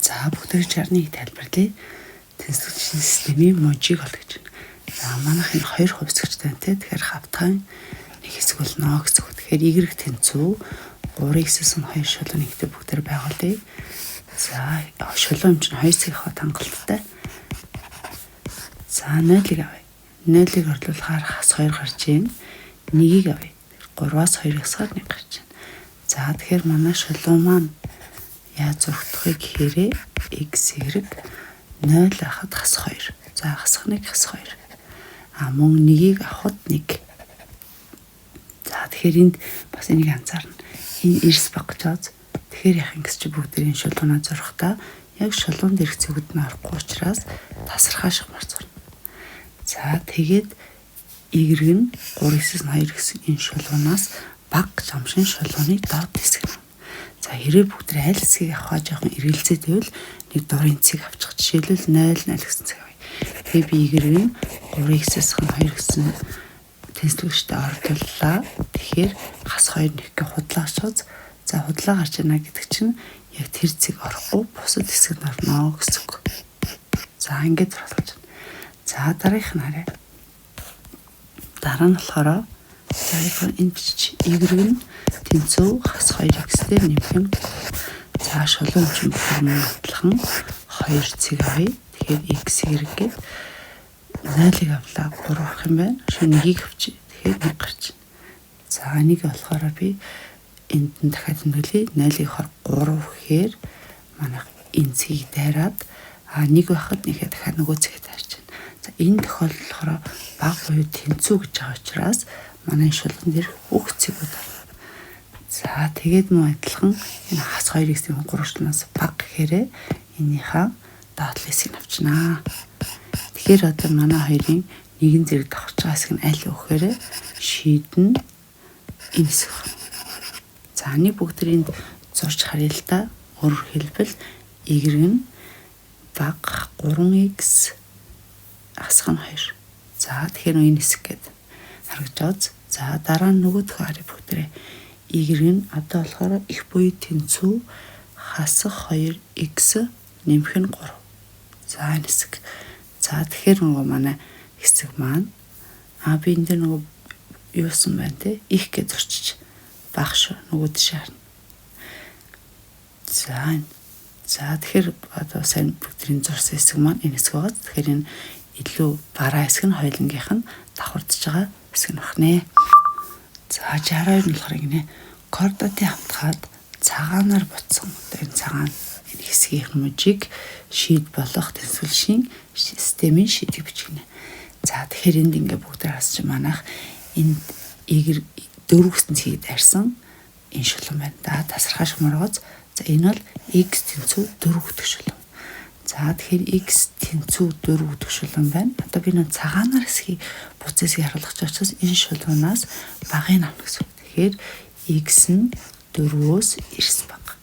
За бүгдээр 61 тайлбарлая. Тэнцвэрчлийн системийн мужийг олгож байна. За манайх энэ хоёр хувьсгчтай те. Тэгэхээр хавтгайн нэг хэсэг бол ноо хэсэг. Тэгэхээр y тэнцүү 3x-2 шулуун нэгтэй бүгдээр байгуулъя. За шулуун чинь 2 цагийн хот хангалттай. За 0-ыг авъя. 0-ыг орлуулахаар хас 2 гарч ийн. 1-ийг авъя. 3-аас 2 хасгаар 1 гарч ийн. За тэгэхээр манай шулуун маань яаж зурагдах вэ гэхээр x y 0 ахад хас 2. За хасах 1 хас 2. Мөн 1-ийг авахд 1. За тэгэхээр энд бас энийг анзаарна. Энэ эрс баг гэж байна. Тэгэхээр яах юм гэс чи бүгдийн шулуунаа зурхтаа яг шулуун дээрх цэгүүд нь орохгүй учраас тасархаа шахмар зурна. За тэгээд y нь 3x-2 гэсэн энэ шулуунаас баг жамшин шулууныг доод хэсэг нь. За хэрэг бүгд аль хэсгийг авах жоохон эргэлзээ тэгвэл нэг дурын цэг авчих. Жишээлбэл 0 0 гэсэн цэг авъя. Тэгээ би y-ийн 3x-2 гэсэн тэнцвэрчтэй орлууллаа. Тэгэхээр хас 2 нэхгээ худлаа очоод за худлаа гарч ийна гэдэг чинь яг тэр цэг орохгүй бусад хэсэг нь орно гэсэн үг. За ингэж зурлаж байна. За дараагийнх нь харъя. Дараа нь болохоор за энэ бичиж y нь тэнцүү хас 2x-тэй нэмэх юм. За шулуун чинь бүрэн адилхан 2 цэг авъя. Тэгэхээр x y гээд 0-ыг авлаа 3 авах юм байна. Шинэ 1-ийг авчи. Тэгэхээр 1 гарч байна. За 1 болохоор би энд нь дахиад нөлөө 0-ыг хор 3 гэхээр манайх энэ цэгийг дайраад 1 байхад нэхэ дахиад нөгөө цэгээ дайрч байна. За энэ тохиолдолд болохоор баг буюу тэнцүү гэж байгаа учраас манай шулуун дээр бүх цэгүүд байна. За тэгээд мөн адилхан энэ хас 2x-ийн 3 шулуунаас баг гэхээр энийхээ доод хэсгийг авчнаа. Тэгэхээр одоо манай хоёрын нэгэн зэрэг давхиж байгаа хэсэг нь аль вэ гэхээр шийдэн энэ хэсэг. За нэг бүгдийг зурж харъя л да. Өөрөөр хэлбэл y нь баг 3x хасах нь 2. За тэгэхээр энэ хэсэг гээд харагдж байгаа. За дараа нь нөгөөх харъя бүгдээ. Y нь одоо болохоор их буюу тэнцүү хасах 2x нэмэх нь 3. За энэ хэсэг. За тэгэхээр нөгөө манай хэсэг маань би энэ дээр нөгөө юусан байна те их гэж зурчиж багш нөгөө тийш харна. За тэгэхээр одоо сайн бүгдийн зурсан хэсэг маань энэ хэсэг байгаа. Тэгэхээр энэ илүү бараа хэсэг нь хоёулангийнх нь давхардж байгаа хэсэг нь багнэ. За 62 нь болохоор ингэ координатын хамтгаад цагаанаар буцсан. Энэ цагаан энэ хэсгийн мужийг шийд болох тэнцвэршийн системийн шийдийг бичгэнэ. За тэгэхээр энд ингээ бүгд харсч манайх энд y 4 гэсэн цэгийг дайрсан энэ шулуун байна. Да тасархаа шумаргоц. За энэ бол x тэнцүү 4 гэдэг шулуун. За тэгэхээр x тэнцүү 4 гэдэг шулуун байна. Одоо би нэг цагаанаар хэсгийг буцаасыг харуулж байгаа учраас энэ шулуунаас багыг авах гэсэн. Тэгэхээр x нь 4-өөс эрс баг.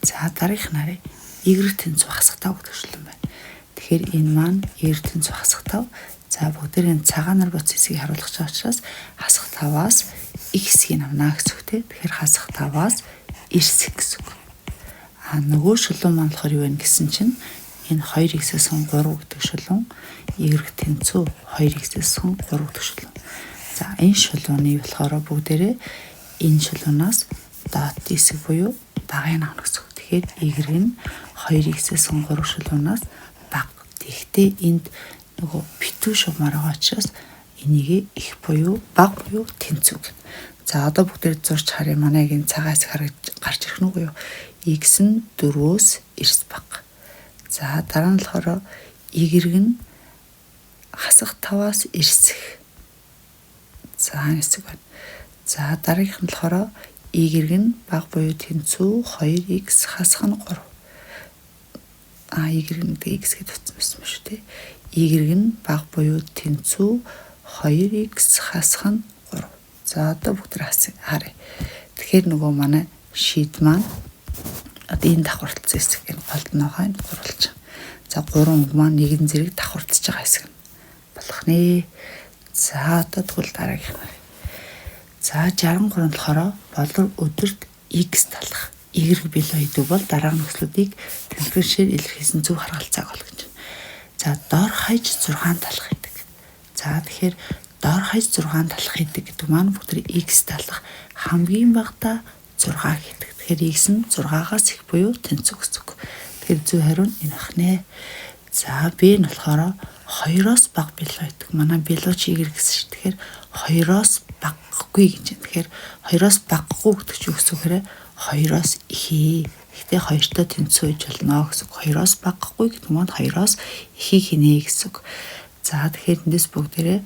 За дараагийнх нь харъя. y тэнцүү хасах 5 гэдэг шулуун байна. Тэгэхээр энэ маань y тэнцүү хасах 5. За бүгдээр энэ цагаанаар буцсан хэсгийг харуулж байгаа учраас хасах 5-аас x хэсгийг авнаа гэсэн үг те. Тэгэхээр хасах 5-аас эрс гэсэн үг. Нөгөө шулуун маань болохоор юу вэ гэсэн чинь энэ 2x-ээс 3 гэдэг шулуун y тэнцүү 2x-ээс 3 гэдэг шулуун. За энэ шулууны болохоор бүгдээрээ энэ шулуунаас доод хэсэг буюу багыг авах гэсэн үг. Тэгэхээр y нь 2x-ээс 3 шулуунаас баг. Тэгэхдээ энд нөгөө битүү шугамар байгаа учраас энийг их буюу баг буюу тэнцүү гэнэ. За одоо бүгдээр зурж харъя. Манайг энэ цагаан хэсэг гарч ирэх нүггүй юу? X нь 4-өөс эрс баг. За дараа нь болохоор y нь хасах 5-аас эрсэх. За хэсэг байна. За дараагийнх нь болохоор y нь баг буюу тэнцүү 2x хасах нь 3. Y нь x гэж утсан юм шүү дээ. Y нь баг буюу тэнцүү 2x хасах нь 3. За одоо бүгд харъя. Тэгэхээр нөгөө манай шийд маань одоо энэ давхарлцсан хэсэг энэ голд ногоо энэ гурвалж. За 3 өнгө маань нэгэн зэрэг давхарлцж байгаа хэсэг болох нэ. За одоо тэгвэл дараагийнх нь. За 63 болохоор болор өдөрт x талах эерэг билүү идэв бол дараагийн нөхцлүүдийг тэнцвэршээр илэрхийлсэн зөв харгалзааг болгож байна. За доор хаяж 6 талах гэдэг. За тэгэхээр доор хаяж 6 талах гэдэг гэдэг маань бүгд x талах хамгийн багадаа 6 гэдэг. Тэгэхээр x нь 6-аас их буюу тэнцүү гэсэн үг. Тэгэхээр зөв хариу нь энэ ахнэ. За b нь болохоор 2-оос бага билүү гэдэг. Манай билүү чи y гэсэн шүү. Тэгэхээр 2-оос багагүй гэж байна. Тэгэхээр 2-оос багагүй гэдэг чинь юу гэсэн үг вэ? 2-оос ихээ. Гэхдээ 2-той тэнцүү гэж болно гэсэн үг. 2-оос багагүй гэдэг маань 2-оос ихийг хийнэ гэсэн үг. За тэгэхээр эндээс бүгдээрээ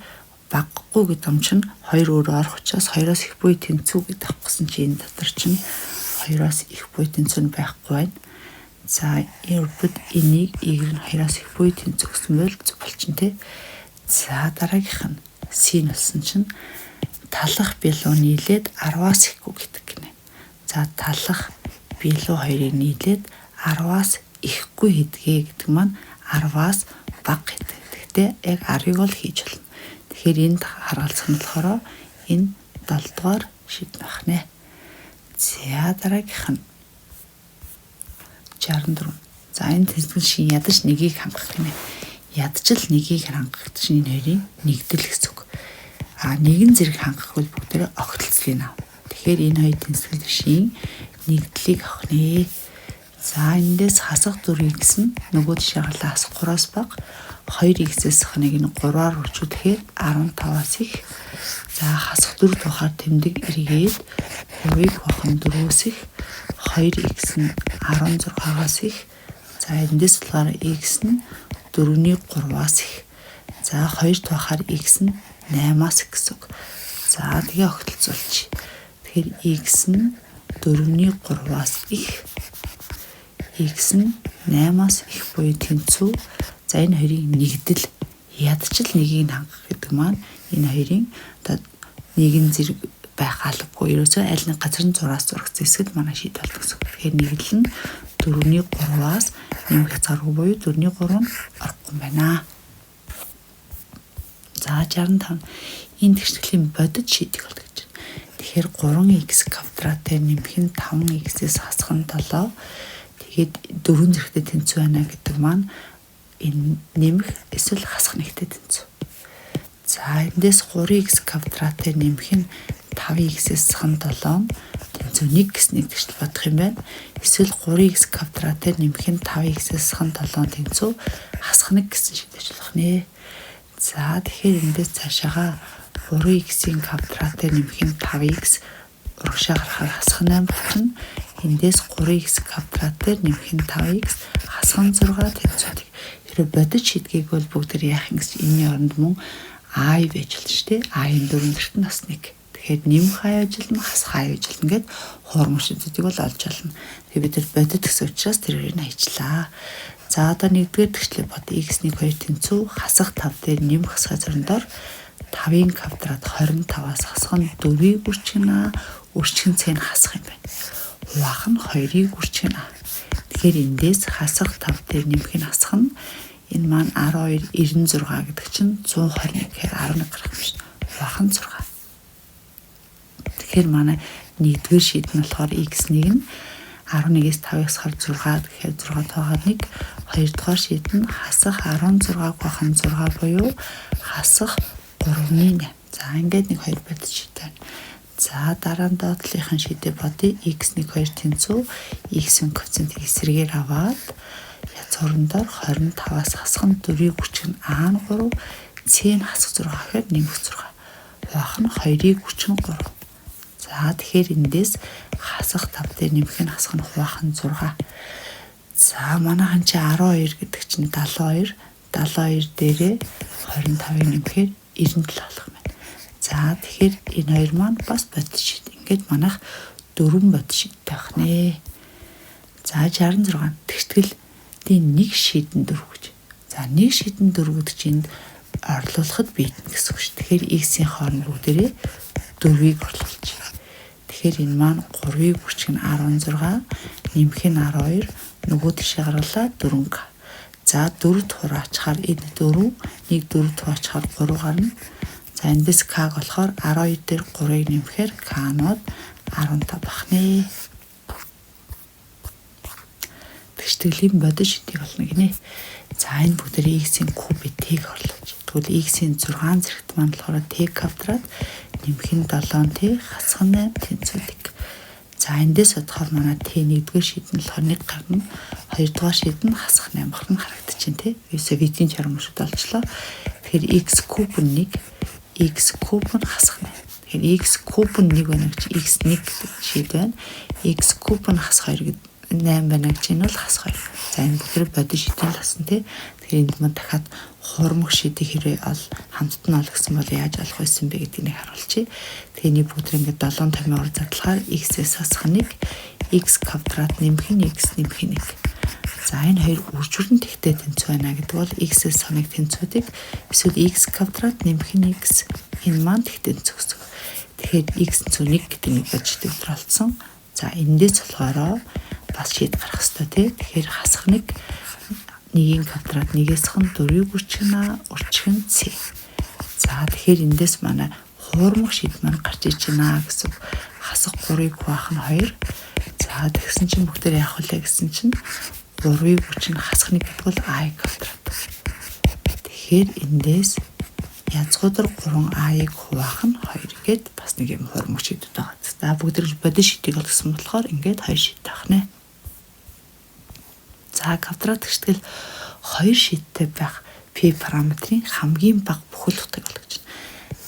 багагүй гэдэг юм чинь 2 өөрөө орох учраас 2-оос их буй тэнцүү гэдэг авахсан чинь энэ дотор чинь 2-оос их буй тэнцүү нь байхгүй байна. За эрбэд энийг y-ийн 2-оос их буй тэнцүү гэсэн бол зөв болчихно тий. За дараагийнх нь c болсон чинь талах билүү нийлээд 10-аас ихгүй гэдэг гинэ. За талах билүү хоёрыг нийлээд 10-аас ихгүй хэдгээ гэдэг маань 10-аас бага гэдэг. Гэхдээ яг 10-ыг бол хийж болно. Тэгэхээр энд харгалзах нь болохоор энэ 7 дугаар шийднэ байна. За дараагийнх нь 64. За энэ тэнцвэр шин ядаж нэгийг хангах гинэ. Ядчил нэгийг хангах чинь энэ хоёрын нэгдэл гэсэн үг. Нэгэн зэрэг хангах бол бүгдээрээ огтлцлыг ав. Тэгэхээр энэ хоёр тэнцвэр шин нэгдлийг авах нэ. За эндээс хасах 4x нь нөгөө жишээлбэл хасах 3-аас бага 2x-ээс ханыг нь 3-аар үржүүлэхээр 15-аас их. За хасах 4 тухаар тэмдэг эргээд 3-ыг хувахан 4-өөс их 2x нь 16-аас их. За эндээс болохоор x нь 4-ний 3-аас их. За 2 тухаар x нь 8-аас их гэсэн үг. За тэгээ огтлцуулчих. Тэгэхээр x нь 4-ний 3-аас их. X нь 8-аас их буюу тэнцүү. За энэ хоёрын нэгдэл ядчил нэгийг хангах гэдэг маань энэ хоёрын нэгэн зэрэг байх албагүй. Ерөөсөө аль нэг газар нь 6-аас зурагц эсэд манай шийд болдог гэсэн. Тэгэхээр нэгдэл нь 4-ний 3-аас нэмэх заргүй буюу 4-ний 3 нь орохгүй байна. За 65 энэ тэгшлийн бодит шийдэх бол гэж байна. Тэгэхээр 3x квадратээр нэмэх нь 5x-ээс хасах нь 7. Тэгээд 4 зэрэгтэй тэнцүү байна гэдэг маань энэ нэмэх эсвэл хасах нэгтэй тэнцүү. За эндээс 3x квадратээр нэмэх нь 5x-ээс хасах нь 7. Тэнцүү 1 гэснийг тэгшл бодох юм байна. Эсвэл 3x квадратээр нэмэх нь 5x-ээс хасах нь 7 тэнцүү хасах 1 гэсэн шийдэж болох нэ. За тэгэхээр эндээс цаашаага 3x-ийн квадратээр нэмэх нь 5x урагшаа гарахаар хасах 8 болчихно. Эндээс 3x квадратээр нэмэх нь 5x хасах 6 тэнцүүдэг. Тэр бодит шийдгийг бол бүгд яах юм гэсэн энэний оронд мөн i байж болно шүү дээ. i-ийн 4 гэрт нь бас 1. Тэгэхээр нэмэх i ажиллана, хасах i ажиллана гэд хуурмын шийдүүдийг бол олж олно. Тэгээ бид нар бодит гэсэн учраас тэрийг нь ажиллаа. За одоо нэгдүгээр тэгшлээ бод x-ний 2 тэнцүү хасах 5 дээр нэмэх хасах зөрөндор 5-ын квадрат 25-аас хасах нь 4-ийг үрчгэнэ. Үрчгэн цэг нь хасах юм байна. Хуваах нь 2-ыг үрчгэнэ. Тэгэхээр эндээс хасах 5 дээр нэмэх нь хасах нь энэ маань 12 96 гэдэг чинь 121 гэхээр 11 гарах юм шин. Хуваах нь 6. Тэгэхээр манай нэгдүгээр шийдэл нь болохоор x1 нь 11-ээс 5-аас хар 6 гэхээр 6 тоогаад 1. Хоёрдугаар шийдэл нь хасах 16-г бахан 6 буюу хасах 3-ийн 8. За ингээд нэг 2 бодит шийдэл. За дараа нь доотлынхын шийдэл бодъё. x1 2 тэнцүү x-ийн коэффициентийг эсрэгээр аваад язгуурндор 25-аас хасах нь 4-ийг хүчгэн а-н 3 c-ийн хасах 6 гэхээр нэмэх 6. Хуваах нь 2-ыг хүчгэн 3. За тэгэхээр эндээс хасах 5 дээр нэмэх нь хасах нь хуваах нь 6. За манайхан чи 12 гэдэг чинь 72. 72 дээрээ 25-ыг нэмэхээр 97 болох юм байна. За тэгэхээр энэ хоёр маань бас бодит шийд. Ингээд манайх 4 бодит шийдтэй байх нэ. За 66 тэгтгэлийн 1 шийдэн 4 гэж. За 1 шийдэн 4 гэдэг чинь орлуулахад бийтэн гэсэн үг шүү. Тэгэхээр x-ийн хооронд бүгдээрээ 4-ийг орлуулчих. Тэгэхээр энэ маань 3-ыг бүрчгэн 16, нэмэх нь 12, нөгөө тишээ гаргалаа 4k. За 4 тухаар ачаар энэ 4, 1 4 тухаар ачаар 3 гарна. За эндээс k болохоор 12 дээр 3-ыг нэмэхээр k-нууд 15 бах нэ. тэгштгэлийн бодит шидийг олно гинэ. За энэ бүгдээ x-ийн кубыг t-г орлооч. Тэгвэл x-ийн 6 зэрэгт маань болохоор t квадрат нэмэх нь 7t хасах нь 8 тэнцвэрдэг. За эндээс бодохоор манай t 1-р шид нь болохоор 1 гарна. 2-р шид нь хасах 8 гарна харагдчихээн тий. Юусе витийн чарам шууд олчлоо. Тэгэхээр x куб нь 1, x куб нь хасах 8. Тэгэхээр x куб нь 1 байна гэж x1 гэдэг шид байна. X куб нь хасах 2 гэдэг 8 байна гэж энэ бол хасах 2. За энэ бүгд бодит шидийн л басан тий. Тэгэхээр энд мань дахиад хуурмаг шидийг хэрэг хамт нь ол гэсэн бол яаж олох байсан бэ гэдгийг харуулчих. Тэгээ энэ бүгд ингээд 7 томьёор задлахаар x-ээс хасах 1, x квадрат нэмэх нь x нэмэх нь 1. За энэ хоёр үржүүлэн тэгтэй тэнцүү байна гэдэг бол x-ээс санаг тэнцүүдийг эсвэл x квадрат нэмэх нь x энэ маань тэгтэй тэнцүү гэсэн. Тэгэхээр x тэнцүү 1 гэдэг нэг бодит төвтөр олцсон. За эндээс болохоор бас шийд гарах хэрэгтэй тий. Тэгэхээр хасах 1 1-ийн квадрат 1-ээс хэн 4-ийг үрчгэн c. За тэгэхээр эндээс манай хуурмаг шид маань гарч иж байна гэсэн. Хасах 3-ыг хуваах нь 2. За тэгсэн чинь бүгдээр яах вэ гэсэн чинь 3-ыг үрчгэн хасах 1 гэдэг бол i квадрат. Тэгэхээр эндээс язгуудар 3i-ыг хуваах нь 2 гэд бас нэг юм хуурмаг шидэд байгаа. За бүгдээр бодит шидийг олгосон болохоор ингээд 2 шид таах нэ. За квадрат тэгштгэл 2 шидтэй байх p параметрын хамгийн бага бүхэл утгыг олгож байна.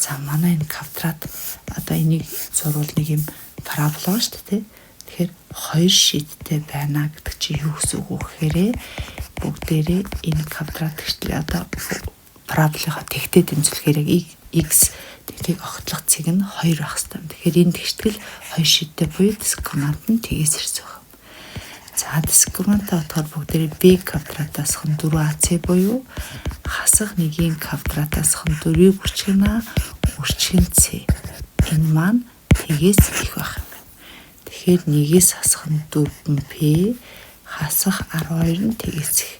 За манай энэ квадрат одоо энийг зурвал нэг юм парабола шүү дээ. Тэгэхээр 2 шидтэй байна гэдэг чинь юу гэсэн үг вэ гэхээр бүгдээрээ энэ квадрат тэгштгэл одоо параболынхаа тэгтэй тэмцэлгээр x тэгтийг огтлох цэг нь 2 байх хэвээр. Тэгэхээр энэ тэгштгэл 2 шидтэй буюу дискриминант нь тгээс ирсэн байна. За дискриминантаа бодохоор бүгдээрээ b квадратаас хэн 4ac буюу хасах 1-ийн квадратаас хэн 4-ийг үрчгэн c. Энэ маань тгээс их байх юм байна. Тэгэхээр 1-ээс хасах нь 4p хасах 12 нь тгээс их.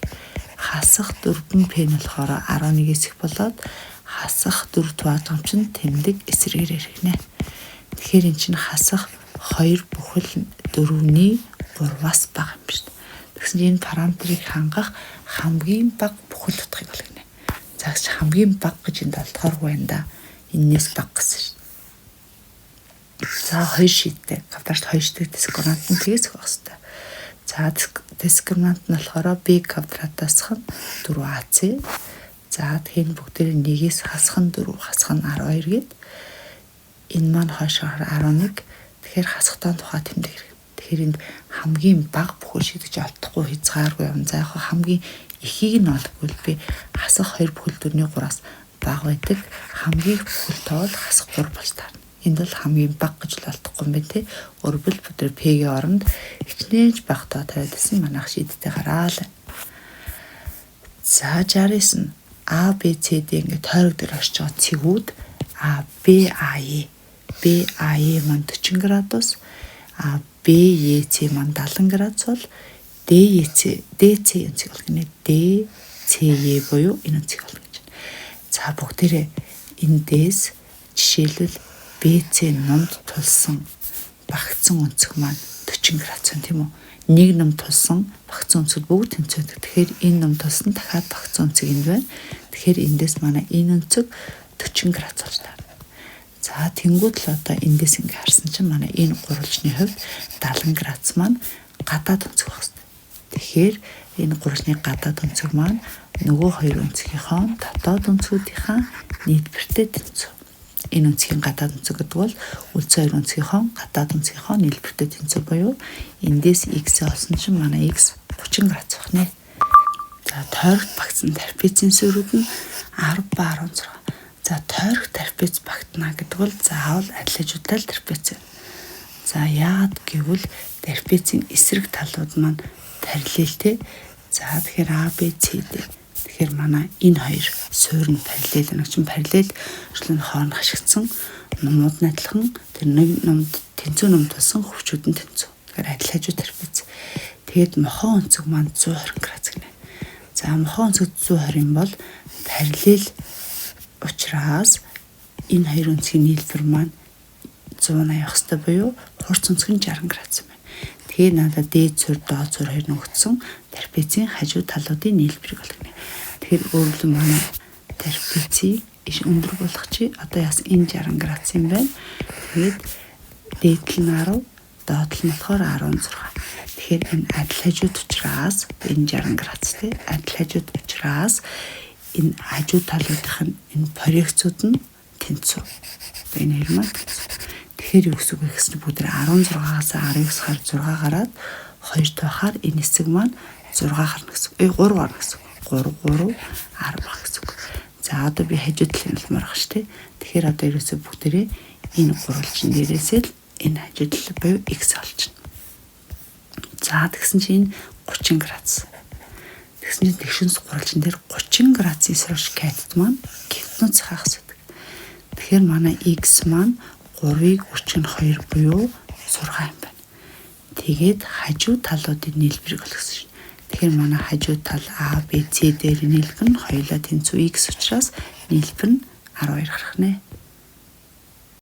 Хасах 4p нь болохоор 11-ээс их болоод хасах 4 туваадгамч нь тэмдэг эсрэгээр иргэнэ. Тэгэхээр эн чинь хасах 2 бүхэл 4-ний 3-аас бага юм шүү дээ. Тэгсэн чинь энэ параметрыг хангах хамгийн бага бүхэл утгыг олгоно. За хамгийн бага гэж энд алдахааргүй байна да. Эннээс бага гэсэн шүү дээ. За 2 шидтэй. Квадрат 2 шидтэй дискриминант нь тгээс байх хэвээр. За дискриминант нь болохоор b квадратаас хэн 4ac. За тэгэхээр бүгдээр 1-ээс хасах нь 4 хасах нь 12 гээд энэ маань хойшоор 11. Тэгэхээр хасахтаа тухай тэмдэг хэрэг. Тэгэхээр энд хамгийн бага бүхэл шидэж олдохгүй хязгааргүй юм. За яг хамгийн ихийг нь олохгүй би хасах 2 бүхэл 4-ний 3-аас бага байдаг. Хамгийн бүхэл тоол хасах 3 болж таарна. Энд бол хамгийн бага гэж л олдохгүй юм байна тий. Өөрөөр бүтэр p-ийн оронд хичнээн бага тоо тавиадсан манайх шидтэй гараал. За 69 a b c d ингээд тойрог дээр орж байгаа цэгүүд a b a e b a e маань 40 градус а BEC маань 70 градус бол DC энцэг болгоно. DCE буюу энэ энцэг болгоно гэж. За бүгдээрээ эндээс жишээлбэл BC номд тулсан багцсан өнцөг маань 40 градус тийм үү? Нэг ном тулсан багцсан өнцөг бүгд тэнцвэрдэг. Тэгэхээр энэ ном тулсан дахиад багцсан өнцөг энд байна. Тэгэхээр эндээс манай энэ өнцөг 40 градус болж таарна. За тэнгууд л одоо эндээс ингээ харсан чинь манай энэ гурвалжны хувьд 70 градус маань гадаад өнцөг байх хэрэгтэй. Тэгэхээр энэ гурвалжны гадаад өнцөг маань нөгөө хоёр өнцгийнхөө дотоод өнцгүүдийнхаа нийлбэртэй тэнцүү. Энэ өнцгийн гадаад өнцөг гэдэг бол үлцэн хоёр өнцгийнхөө гадаад өнцгийнхөө нийлбэртэй тэнцүү буюу эндээс x олсон чинь манай x 30 градус байна. За тойрогт багцсан трапецийн суурьуд нь 10 ба 16. За тойрог трапец багтана гэдэг бол заавал адилжуулаад трапец. За яагаад гэвэл трапецийн эсрэг талууд маань параллелтэй. За тэгэхээр A B C D. Тэгэхээр манай энэ хоёр суурь нь параллел нэг чинь параллел шлын хооронд хашигдсан номууд нь адилхан тэр нэг номд тэнцүү номд болсон хөвчүүд нь тэнцүү. Тэгэхээр адил хажуу трапец. Тэгээд мохоо өнцөг маань 120 градус гинэ. За мохоо өнцөг 120 бол параллел учраас энэ хоёр өнцгийн нийлбэр маань 180 явах хэрэгтэй буюу хурц өнцг нь 60 градус юм байна. Тэгээ надад дээд суурь доод суурь хоёр нөгдсөн. трапецийн хажуу талуудын нийлбэрийг олгоно. Тэгэхээр өөрөлдөн манай трапецийг иш өндөр болгох чи одоо яс энэ 60 градус юм байна. Тэгээд дээдл нь 10, доотлол нь болохоор 16. Тэгэхээр энэ адил хажууд учраас энэ 60 градус тий адил хажууд учраас энэ хажуу талуудынх нь энэ проекцууд нь тэнцүү. Энэ хоёр маань тэнцүү. Тэгэхээр юу гэсэн үг вэ гэснээр бүгд 16-аас 19 хар 6 гараад 2 тохоор энэ хэсэг маань 6 гарна гэсэн үг. 3 гарна гэсэн үг. 3 10 гэсэн үг. За одоо би хажуу талын хэлмээр байгаа шүү дээ. Тэгэхээр одоо ерөөсөө бүгдээрээ энэ гурвалжин дээрээсээ л энэ хажуу тал буюу x олчихно. За тэгсэн чинь 30 градус. Тэгсэн чинь тэгшинс гурвалжин дээр 30 градусын сорш катет маань гипноз хагас байдаг. Тэгэхээр манай x маань 3-ыг 32 буюу 6 юм байна. Тэгээд хажуу талуудын нийлбэрийг олгосон шин. Тэгэхээр манай хажуу тал A, B, C дээр нийлбэр нь хоёулаа тэнцүү x учраас нийлбэр нь 12 гарах нэ.